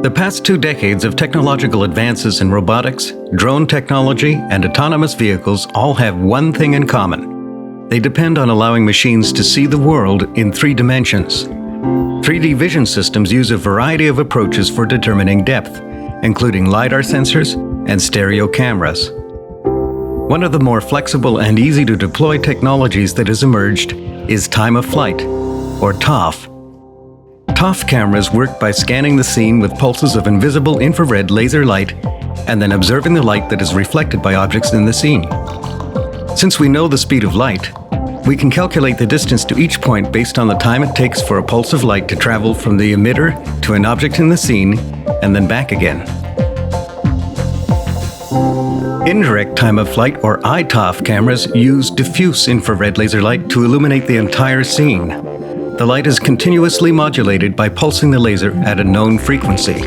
The past 2 decades of technological advances in robotics, drone technology, and autonomous vehicles all have one thing in common. They depend on allowing machines to see the world in 3 dimensions. 3D vision systems use a variety of approaches for determining depth, including LiDAR sensors and stereo cameras. One of the more flexible and easy-to-deploy technologies that has emerged is time-of-flight, or TOF. TOF cameras work by scanning the scene with pulses of invisible infrared laser light and then observing the light that is reflected by objects in the scene. Since we know the speed of light, we can calculate the distance to each point based on the time it takes for a pulse of light to travel from the emitter to an object in the scene and then back again. Indirect time-of-flight, or iTOF cameras, use diffuse infrared laser light to illuminate the entire scene. The light is continuously modulated by pulsing the laser at a known frequency.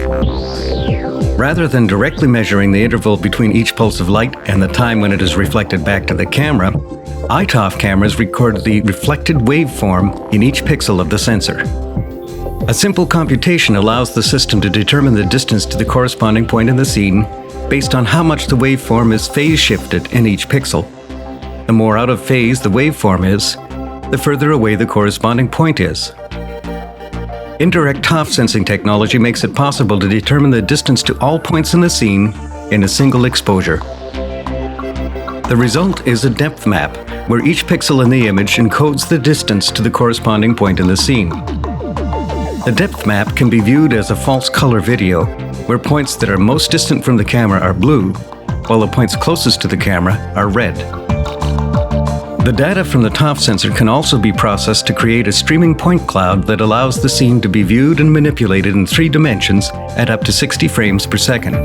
Rather than directly measuring the interval between each pulse of light and the time when it is reflected back to the camera, iTOF cameras record the reflected waveform in each pixel of the sensor. A simple computation allows the system to determine the distance to the corresponding point in the scene based on how much the waveform is phase shifted in each pixel. The more out of phase the waveform is, the further away the corresponding point is. Indirect TOF sensing technology makes it possible to determine the distance to all points in the scene in a single exposure. The result is a depth map, where each pixel in the image encodes the distance to the corresponding point in the scene. The depth map can be viewed as a false color video, where points that are most distant from the camera are blue, while the points closest to the camera are red. The data from the TOF sensor can also be processed to create a streaming point cloud that allows the scene to be viewed and manipulated in 3 dimensions at up to 60 frames per second.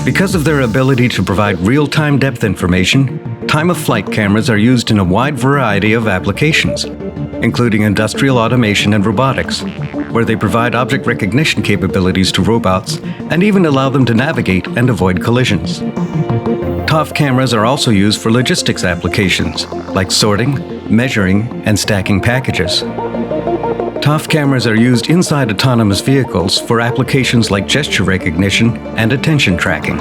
Because of their ability to provide real-time depth information, time-of-flight cameras are used in a wide variety of applications, including industrial automation and robotics, where they provide object recognition capabilities to robots and even allow them to navigate and avoid collisions. TOF cameras are also used for logistics applications, like sorting, measuring, and stacking packages. TOF cameras are used inside autonomous vehicles for applications like gesture recognition and attention tracking.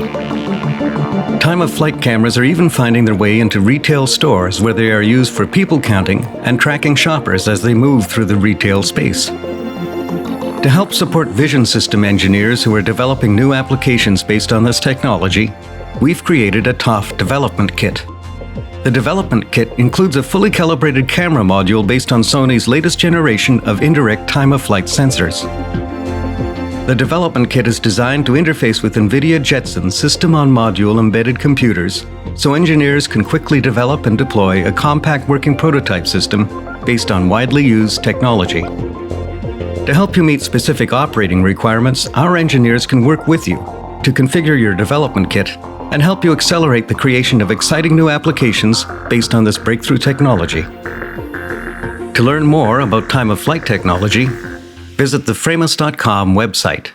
Time-of-flight cameras are even finding their way into retail stores, where they are used for people counting and tracking shoppers as they move through the retail space. To help support vision system engineers who are developing new applications based on this technology, we've created a TOF development kit. The development kit includes a fully calibrated camera module based on Sony's latest generation of indirect time-of-flight sensors. The development kit is designed to interface with NVIDIA Jetson's system-on-module embedded computers, so engineers can quickly develop and deploy a compact working prototype system based on widely used technology. To help you meet specific operating requirements, our engineers can work with you to configure your development kit and help you accelerate the creation of exciting new applications based on this breakthrough technology. To learn more about time-of-flight technology, visit the FRAMOS.com website.